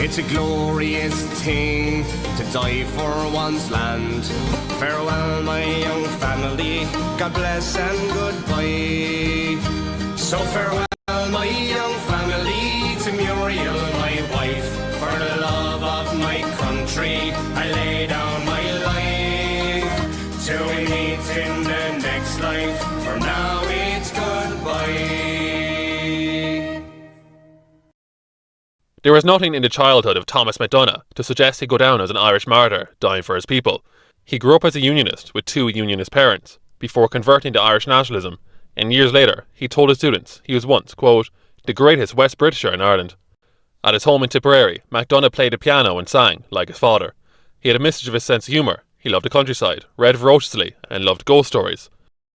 It's a glorious thing to die for one's land. Farewell, my young family, God bless and goodbye. So farewell, my young family, to Muriel, my wife. For the love of my country, I lay down my life. Till we meet in the next life, for now it's goodbye. There was nothing in the childhood of Thomas MacDonagh to suggest he'd go down as an Irish martyr, dying for his people. He grew up as a Unionist with two Unionist parents, before converting to Irish nationalism, and years later he told his students he was once, quote, the greatest West-Britisher in Ireland. At his home in Tipperary, MacDonagh played the piano and sang, like his father. He had a mischievous sense of humour, he loved the countryside, read voraciously, and loved ghost stories.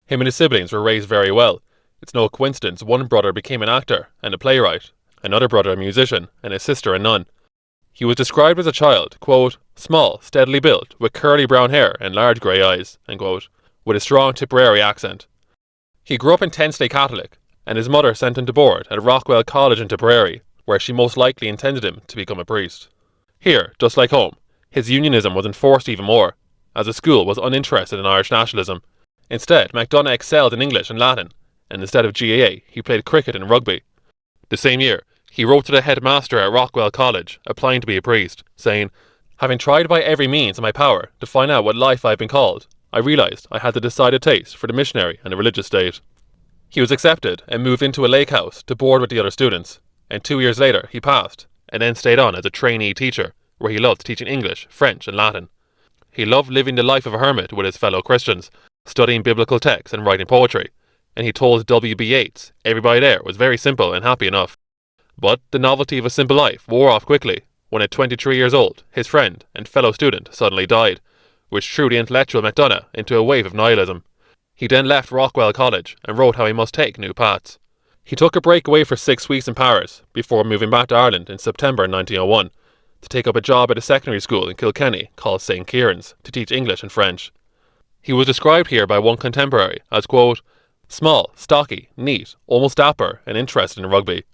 Him and his siblings were raised very well. It's no coincidence one brother became an actor and a playwright, another brother a musician, and his sister a nun. He was described as a child, quote, small, steadily built, with curly brown hair and large grey eyes, end quote, with a strong Tipperary accent. He grew up intensely Catholic, and his mother sent him to board at Rockwell College in Tipperary, where she most likely intended him to become a priest. Here, just like home, his unionism was enforced even more, as the school was uninterested in Irish nationalism. Instead, MacDonagh excelled in English and Latin, and instead of GAA, he played cricket and rugby. The same year, he wrote to the headmaster at Rockwell College, applying to be a priest, saying, having tried by every means in my power to find out what life I had been called, I realised I had the decided taste for the missionary and the religious state. He was accepted and moved into a lake house to board with the other students, and 2 years later he passed, and then stayed on as a trainee teacher, where he loved teaching English, French and Latin. He loved living the life of a hermit with his fellow Christians, studying biblical texts and writing poetry, and he told W.B. Yeats everybody there was very simple and happy enough. But the novelty of a simple life wore off quickly when at 23 years old his friend and fellow student suddenly died, which threw the intellectual MacDonagh into a wave of nihilism. He then left Rockwell College and wrote how he must take new paths. He took a break away for 6 weeks in Paris before moving back to Ireland in September 1901 to take up a job at a secondary school in Kilkenny called St. Kieran's to teach English and French. He was described here by one contemporary as, quote, small, stocky, neat, almost dapper and interested in rugby.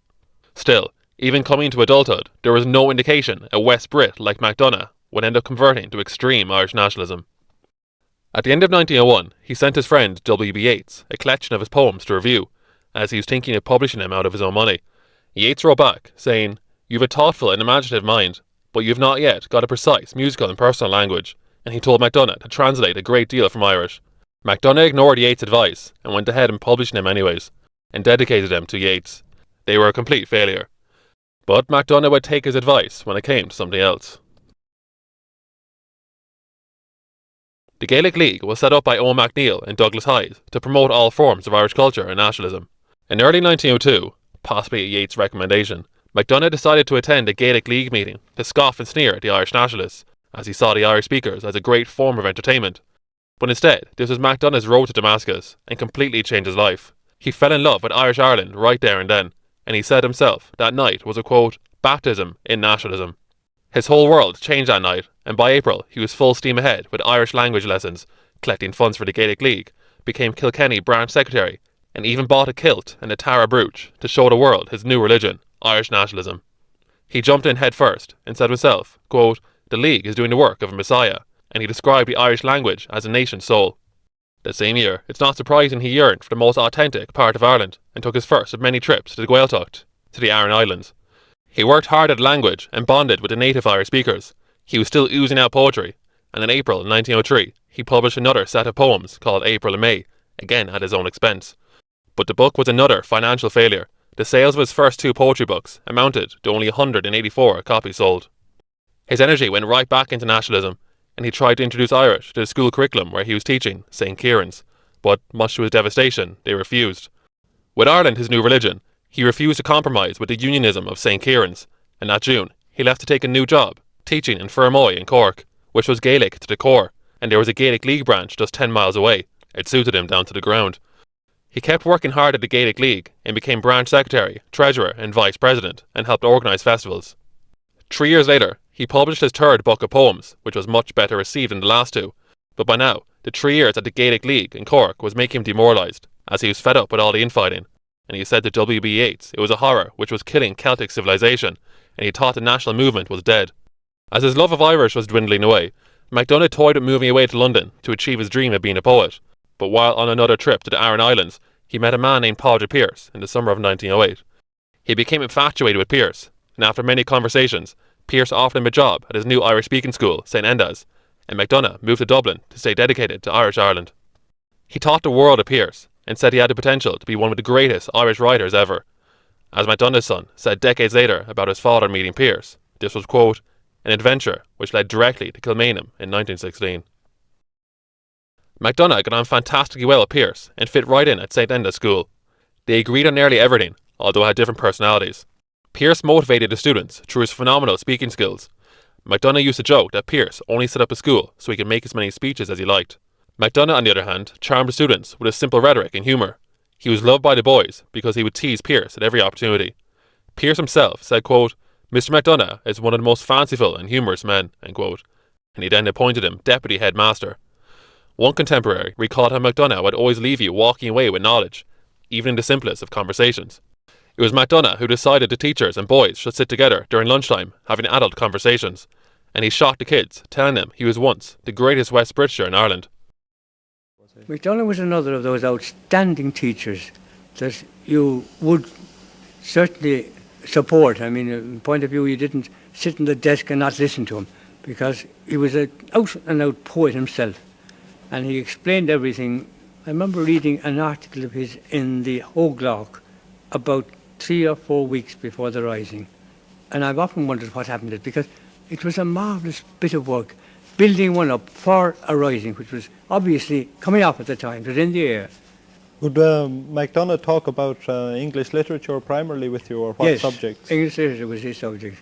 Still, even coming to adulthood, there was no indication a West-Brit like MacDonagh would end up converting to extreme Irish nationalism. At the end of 1901, he sent his friend W.B. Yeats a collection of his poems to review, as he was thinking of publishing them out of his own money. Yeats wrote back, saying, "You've a thoughtful and imaginative mind, but you've not yet got a precise musical and personal language," and he told MacDonagh to translate a great deal from Irish. MacDonagh ignored Yeats' advice and went ahead and publishing them anyways, and dedicated them to Yeats. They were a complete failure. But MacDonagh would take his advice when it came to something else. The Gaelic League was set up by Owen MacNeill and Douglas Hyde to promote all forms of Irish culture and nationalism. In early 1902, possibly at Yeats' recommendation, MacDonagh decided to attend a Gaelic League meeting to scoff and sneer at the Irish nationalists, as he saw the Irish speakers as a great form of entertainment. But instead, this was MacDonagh's road to Damascus and completely changed his life. He fell in love with Irish Ireland right there and then, and he said himself that night was a, quote, baptism in nationalism. His whole world changed that night, and by April he was full steam ahead with Irish language lessons, collecting funds for the Gaelic League, became Kilkenny branch secretary, and even bought a kilt and a Tara brooch to show the world his new religion, Irish nationalism. He jumped in head first and said to himself, quote, the League is doing the work of a messiah, and he described the Irish language as a nation's soul. That same year, it's not surprising he yearned for the most authentic part of Ireland and took his first of many trips to the Gaeltacht, to the Aran Islands. He worked hard at language and bonded with the native Irish speakers. He was still oozing out poetry, and in April 1903 he published another set of poems called April and May, again at his own expense. But the book was another financial failure. The sales of his first 2 poetry books amounted to only 184 copies sold. His energy went right back into nationalism, and he tried to introduce Irish to the school curriculum where he was teaching, St. Kieran's, but much to his devastation, they refused. With Ireland his new religion, he refused to compromise with the unionism of St. Kieran's, and that June he left to take a new job, teaching in Fermoy in Cork, which was Gaelic to the core, and there was a Gaelic League branch just 10 miles away. It suited him down to the ground. He kept working hard at the Gaelic League and became branch secretary, treasurer and vice president, and helped organise festivals. 3 years later, he published his 3rd book of poems, which was much better received than the last 2, but by now, the 3 years at the Gaelic League in Cork was making him demoralised, as he was fed up with all the infighting, and he said to W.B. Yeats it was a horror which was killing Celtic civilization, and he thought the national movement was dead. As his love of Irish was dwindling away, MacDonagh toyed with moving away to London to achieve his dream of being a poet. But while on another trip to the Aran Islands, he met a man named Pearse in the summer of 1908. He became infatuated with Pearse, and after many conversations, Pearse offered him a job at his new Irish-speaking school, St Enda's, and MacDonagh moved to Dublin to stay dedicated to Irish Ireland. He taught the world of Pearse, and said he had the potential to be one of the greatest Irish writers ever. As MacDonagh's son said decades later about his father meeting Pearse, this was, quote, an adventure which led directly to Kilmainham in 1916. MacDonagh got on fantastically well with Pearse and fit right in at St Enda's school. They agreed on nearly everything, although had different personalities. Pearse motivated the students through his phenomenal speaking skills. MacDonagh used to joke that Pearse only set up a school so he could make as many speeches as he liked. MacDonagh, on the other hand, charmed the students with his simple rhetoric and humour. He was loved by the boys because he would tease Pearse at every opportunity. Pearse himself said, quote, Mr MacDonagh is one of the most fanciful and humorous men, end quote, and he then appointed him deputy headmaster. One contemporary recalled how MacDonagh would always leave you walking away with knowledge, even in the simplest of conversations. It was MacDonagh who decided the teachers and boys should sit together during lunchtime having adult conversations, and he shocked the kids, telling them he was once the greatest West-Britshire in Ireland. MacDonagh was another of those outstanding teachers that you would certainly support. I mean, in point of view, you didn't sit in the desk and not listen to him, because he was an out-and-out poet himself, and he explained everything. I remember reading an article of his in the Hoaglock about 3 or 4 weeks before the Rising, and I've often wondered what happened to it, because it was a marvellous bit of work, building one up for a Rising, which was obviously coming up at the time. It was in the air. Would MacDonagh talk about English literature primarily with you, or what Yes, subjects? English literature was his subject.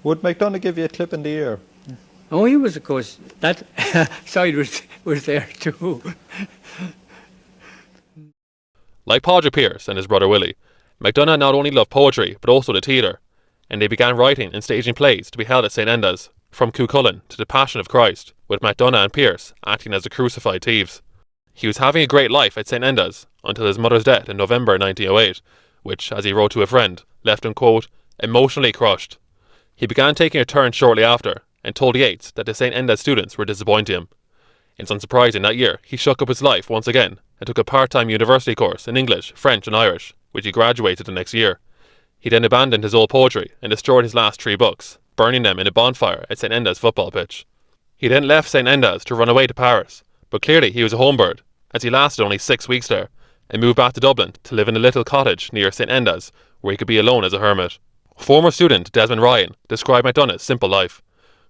Would MacDonagh give you a clip in the ear? Oh, he was, of course, that side was there too. Like Pádraig Pearse and his brother Willie, MacDonagh not only loved poetry but also the theatre, and they began writing and staging plays to be held at St Enda's, from Cuchulainn to the Passion of Christ, with MacDonagh and Pearse acting as the crucified thieves. He was having a great life at St Enda's until his mother's death in November 1908, which, as he wrote to a friend, left him, quote, emotionally crushed. He began taking a turn shortly after, and told Yeats that the St Enda's students were disappointing him. It's unsurprising that year he shook up his life once again and took a part-time university course in English, French and Irish, which he graduated the next year. He then abandoned his old poetry and destroyed his last 3 books, burning them in a bonfire at St Enda's football pitch. He then left St Enda's to run away to Paris, but clearly he was a homebird, as he lasted only 6 weeks there, and moved back to Dublin to live in a little cottage near St Enda's, where he could be alone as a hermit. Former student Desmond Ryan described MacDonagh's simple life.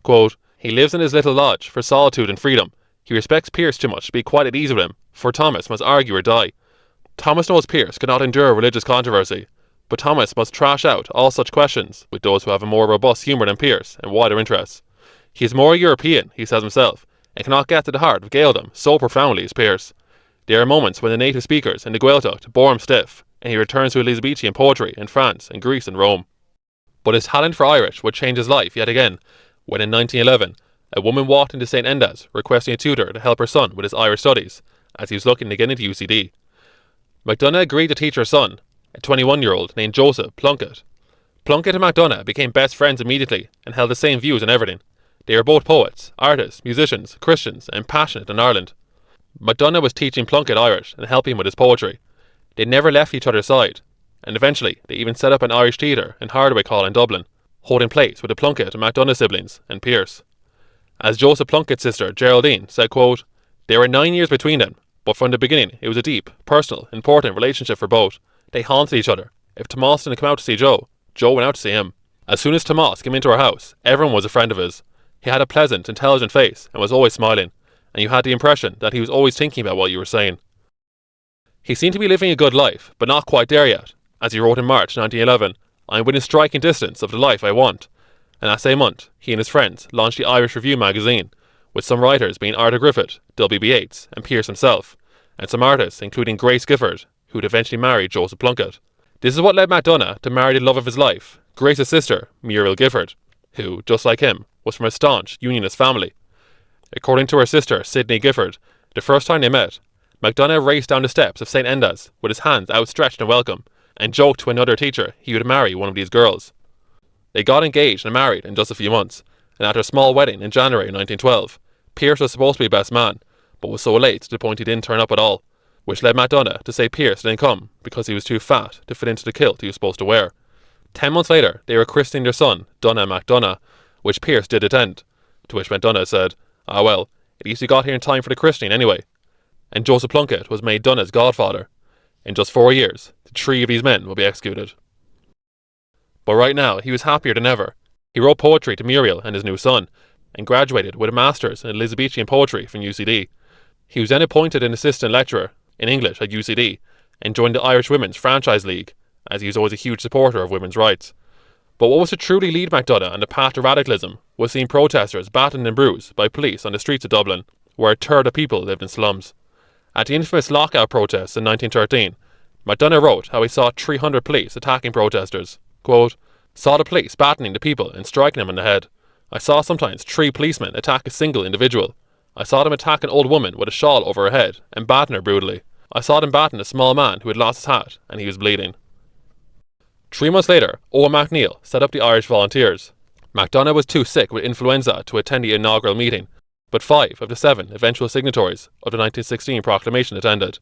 Quote, he lives in his little lodge for solitude and freedom. He respects Pearse too much to be quite at ease with him, for Thomas must argue or die. Thomas knows Pearse could not endure religious controversy, but Thomas must trash out all such questions with those who have a more robust humour than Pearse and wider interests. He is more European, he says himself, and cannot get to the heart of Gaeldom so profoundly as Pearse. There are moments when the native speakers in the Gaeltacht bore him stiff, and he returns to Elizabethan poetry in France and Greece and Rome. But his talent for Irish would change his life yet again, when in 1911, a woman walked into St Enda's requesting a tutor to help her son with his Irish studies, as he was looking to get into UCD. MacDonagh agreed to teach her son, a 21-year-old named Joseph Plunkett. Plunkett and MacDonagh became best friends immediately and held the same views on everything. They were both poets, artists, musicians, Christians, and passionate in Ireland. MacDonagh was teaching Plunkett Irish and helping him with his poetry. They never left each other's side, and eventually they even set up an Irish theatre in Hardwick Hall in Dublin, holding plays with the Plunkett and MacDonagh siblings and Pearse. As Joseph Plunkett's sister Geraldine said, quote, there were 9 years between them, but from the beginning it was a deep, personal, important relationship for both. They haunted each other. If Tomas didn't come out to see Joe, Joe went out to see him. As soon as Tomas came into our house, everyone was a friend of his. He had a pleasant, intelligent face and was always smiling, and you had the impression that he was always thinking about what you were saying. He seemed to be living a good life, but not quite there yet. As he wrote in March 1911, I am within striking distance of the life I want. And that same month, he and his friends launched the Irish Review magazine, with some writers being Arthur Griffith, W.B. Yeats, and Pearse himself, and some artists including Grace Gifford, who would eventually marry Joseph Plunkett. This is what led MacDonagh to marry the love of his life, Grace's sister, Muriel Gifford, who, just like him, was from a staunch Unionist family. According to her sister, Sidney Gifford, the first time they met, MacDonagh raced down the steps of St Enda's with his hands outstretched in welcome, and joked to another teacher he would marry one of these girls. They got engaged and married in just a few months, and at their small wedding in January 1912, Pearse was supposed to be best man, but was so late to the point he didn't turn up at all, which led MacDonagh to say Pearse didn't come because he was too fat to fit into the kilt he was supposed to wear. 10 months later, they were christening their son, Donagh MacDonagh, which Pearse did attend, to which MacDonagh said, "Ah well, at least he got here in time for the christening anyway." And Joseph Plunkett was made Donagh's godfather. In just 4 years, the 3 of these men will be executed. But right now, he was happier than ever. He wrote poetry to Muriel and his new son, and graduated with a master's in Elizabethan poetry from UCD. He was then appointed an assistant lecturer in English at UCD, and joined the Irish Women's Franchise League, as he was always a huge supporter of women's rights. But what was to truly lead MacDonagh on the path to radicalism was seeing protesters battered and bruised by police on the streets of Dublin, where a third of people lived in slums. At the infamous lockout protests in 1913, MacDonagh wrote how he saw 300 police attacking protesters. Quote, "Saw the police battening the people and striking them on the head. I saw sometimes 3 policemen attack a single individual. I saw them attack an old woman with a shawl over her head and batten her brutally. I saw them batten a small man who had lost his hat and he was bleeding." 3 months later, Owen MacNeill set up the Irish Volunteers. MacDonagh was too sick with influenza to attend the inaugural meeting, but 5 of the 7 eventual signatories of the 1916 proclamation attended.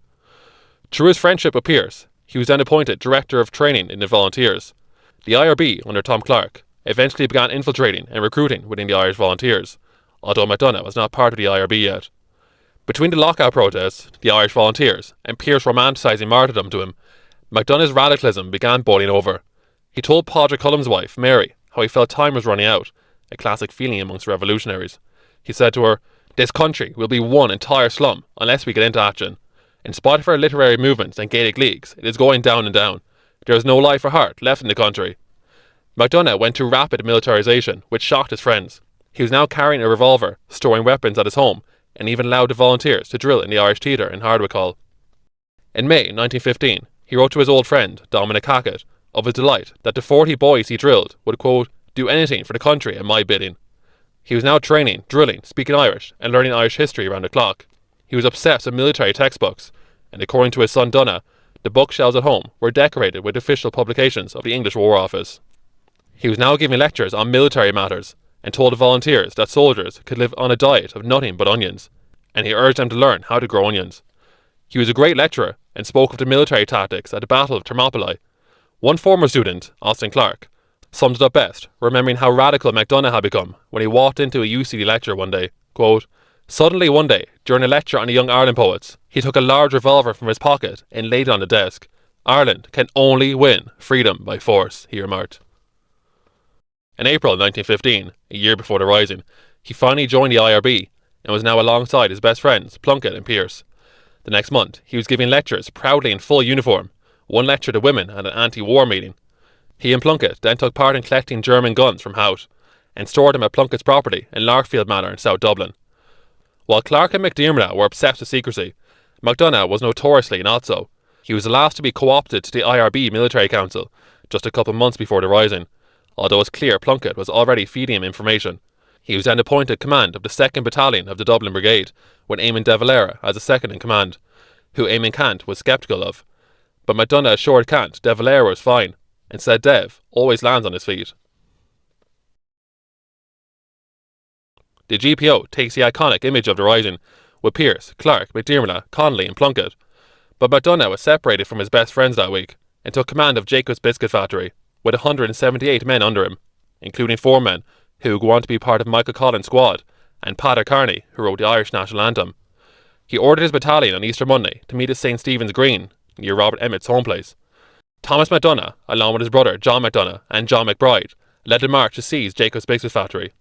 Through his friendship with Pearse, he was then appointed Director of Training in the Volunteers. The IRB, under Tom Clark, eventually began infiltrating and recruiting within the Irish Volunteers, although MacDonagh was not part of the IRB yet. Between the lockout protests, the Irish Volunteers, and Pearse romanticising martyrdom to him, MacDonagh's radicalism began boiling over. He told Padraig Cullen's wife, Mary, how he felt time was running out, a classic feeling amongst revolutionaries. He said to her, "This country will be one entire slum unless we get into action. In spite of our literary movements and Gaelic leagues, it is going down and down. There is no life or heart left in the country." MacDonagh went through rapid militarisation, which shocked his friends. He was now carrying a revolver, storing weapons at his home, and even allowed the volunteers to drill in the Irish Tutor in Hardwick Hall. In May 1915, he wrote to his old friend, Dominic Hackett, of his delight that the 40 boys he drilled would, quote, "do anything for the country at my bidding." He was now training, drilling, speaking Irish, and learning Irish history around the clock. He was obsessed with military textbooks, and according to his son Donagh, the bookshelves at home were decorated with official publications of the English War Office. He was now giving lectures on military matters, and told the volunteers that soldiers could live on a diet of nothing but onions, and he urged them to learn how to grow onions. He was a great lecturer, and spoke of the military tactics at the Battle of Thermopylae. One former student, Austin Clark, summed it up best, remembering how radical MacDonagh had become when he walked into a UCD lecture one day. Quote, "Suddenly one day, during a lecture on the Young Ireland poets, he took a large revolver from his pocket and laid it on the desk. 'Ireland can only win freedom by force,' he remarked." In April 1915, a year before the Rising, he finally joined the IRB and was now alongside his best friends Plunkett and Pearse. The next month, he was giving lectures proudly in full uniform, one lecture to women at an anti-war meeting. He and Plunkett then took part in collecting German guns from Hout, and stored them at Plunkett's property in Larkfield Manor in South Dublin. While Clark and MacDiarmid were obsessed with secrecy, MacDonagh was notoriously not so. He was the last to be co-opted to the IRB Military Council, just a couple of months before the Rising, although it's clear Plunkett was already feeding him information. He was then appointed command of the 2nd Battalion of the Dublin Brigade, with Eamon de Valera as a second in command, who Eamon Cant was sceptical of. But MacDonagh assured Cant de Valera was fine, and said Dev always lands on his feet. The GPO takes the iconic image of the Rising, with Pearse, Clark, MacDiarmid, Connolly and Plunkett. But MacDonagh was separated from his best friends that week, and took command of Jacob's Biscuit Factory, with 178 men under him, including 4 men who would go on to be part of Michael Collins' squad, and Padder Carney, who wrote the Irish National Anthem. He ordered his battalion on Easter Monday to meet at St. Stephen's Green, near Robert Emmett's home place. Thomas MacDonagh, along with his brother John MacDonagh and John McBride, led the march to seize Jacob's Biscuit Factory.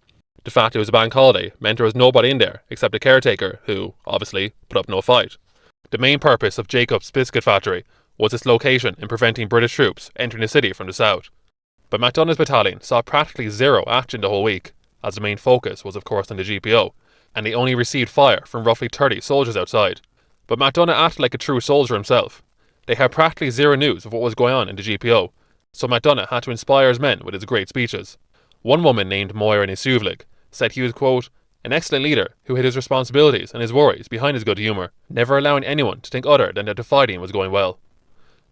The fact it was a bank holiday meant there was nobody in there except the caretaker, who, obviously, put up no fight. The main purpose of Jacob's Biscuit Factory was its location in preventing British troops entering the city from the south. But MacDonagh's battalion saw practically zero action the whole week, as the main focus was of course on the GPO, and they only received fire from roughly 30 soldiers outside. But MacDonagh acted like a true soldier himself. They had practically zero news of what was going on in the GPO, so MacDonagh had to inspire his men with his great speeches. One woman named Moira Nisuvlik said he was, quote, "an excellent leader who hid his responsibilities and his worries behind his good humour, never allowing anyone to think other than that the fighting was going well."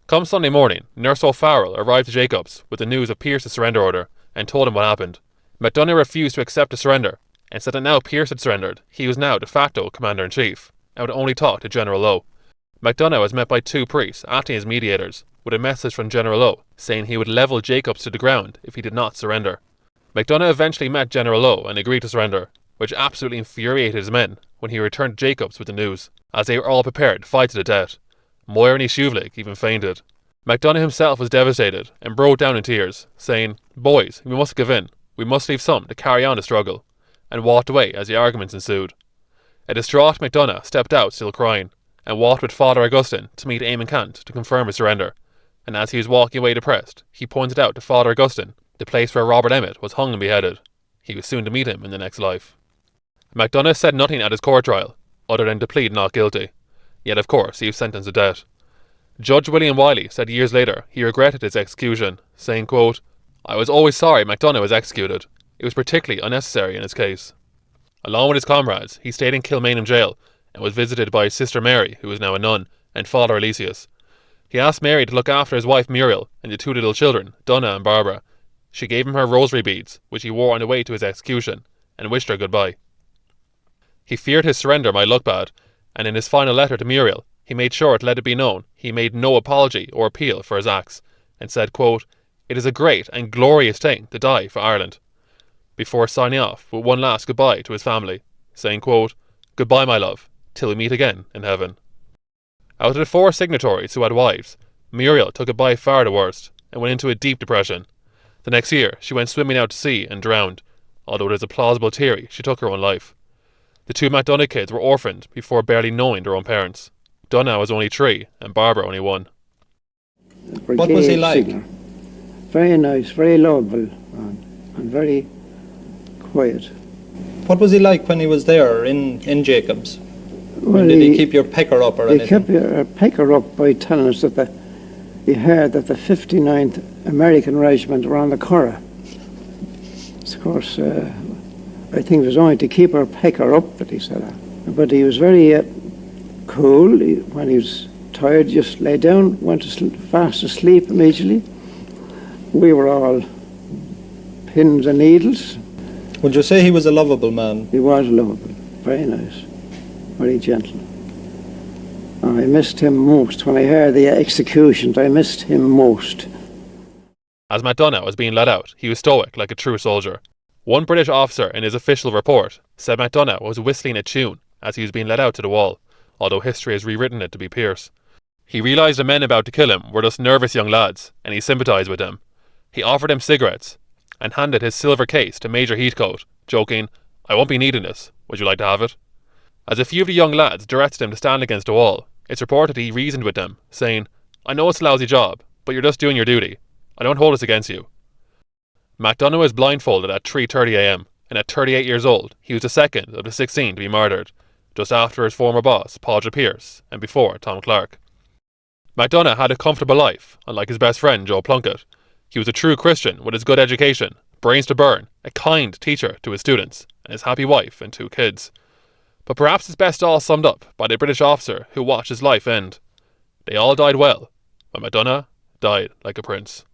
Come Sunday morning, Nurse O'Farrell arrived at Jacobs with the news of Pearse's surrender order, and told him what happened. MacDonagh refused to accept the surrender and said that now Pearse had surrendered, he was now de facto Commander-in-Chief and would only talk to General Lowe. MacDonagh was met by two priests acting as mediators with a message from General Lowe saying he would level Jacobs to the ground if he did not surrender. MacDonagh eventually met General Lowe and agreed to surrender, which absolutely infuriated his men when he returned to Jacobs with the news, as they were all prepared to fight to the death. Moir and Shuvlik even fainted. MacDonagh himself was devastated and broke down in tears, saying, "Boys, we must give in. We must leave some to carry on the struggle," and walked away as the arguments ensued. A distraught MacDonagh stepped out still crying, and walked with Father Augustine to meet Eamon Cant to confirm his surrender, and as he was walking away depressed, he pointed out to Father Augustine the place where Robert Emmet was hung and beheaded. He was soon to meet him in the next life. MacDonagh said nothing at his court trial, other than to plead not guilty, yet of course he was sentenced to death. Judge William Wiley said years later he regretted his execution, saying, quote, "I was always sorry MacDonagh was executed. It was particularly unnecessary in his case." Along with his comrades, he stayed in Kilmainham jail and was visited by his sister Mary, who was now a nun, and Father Aloysius. He asked Mary to look after his wife Muriel and the two little children, Donna and Barbara. She gave him her rosary beads, which he wore on the way to his execution, and wished her goodbye. He feared his surrender might look bad, and in his final letter to Muriel, he made sure to let it be known he made no apology or appeal for his acts, and said, quote, "It is a great and glorious thing to die for Ireland," before signing off with one last goodbye to his family, saying, quote, "Goodbye, my love, till we meet again in heaven." Out of the four signatories who had wives, Muriel took it by far the worst, and went into a deep depression. The next year, she went swimming out to sea and drowned, although there is a plausible theory she took her own life. The two MacDonagh kids were orphaned before barely knowing their own parents. Donna was only 3 and Barbara only 1. What was he like? Very nice, very lovable man, and very quiet. What was he like when he was there in Jacobs? Well, did he keep your pecker up or anything? He kept your pecker up by telling us that he heard that the 59th American Regiment were on the Curragh. Of course, I think it was only to keep our pecker up that he said that. But he was very cool. When he was tired, just lay down, went to fast asleep immediately. We were all pins and needles. Would you say he was a lovable man? He was lovable, very nice, very gentle. I missed him most. When I heard the executions, I missed him most. As MacDonagh was being led out, he was stoic like a true soldier. One British officer in his official report said MacDonagh was whistling a tune as he was being led out to the wall, although history has rewritten it to be Pearse. He realised the men about to kill him were just nervous young lads, and he sympathised with them. He offered them cigarettes, and handed his silver case to Major Heathcote, joking, "I won't be needing this, would you like to have it?" As a few of the young lads directed him to stand against the wall, it's reported he reasoned with them, saying, "I know it's a lousy job, but you're just doing your duty. I don't hold this against you." MacDonagh was blindfolded at 3:30 a.m, and at 38 years old, he was the second of the 16 to be murdered, just after his former boss, Padraig Pearse, and before Tom Clark. MacDonagh had a comfortable life, unlike his best friend Joe Plunkett. He was a true Christian with his good education, brains to burn, a kind teacher to his students, and his happy wife and 2 kids. But perhaps it's best all summed up by the British officer who watched his life end. They all died well, but MacDonagh died like a prince.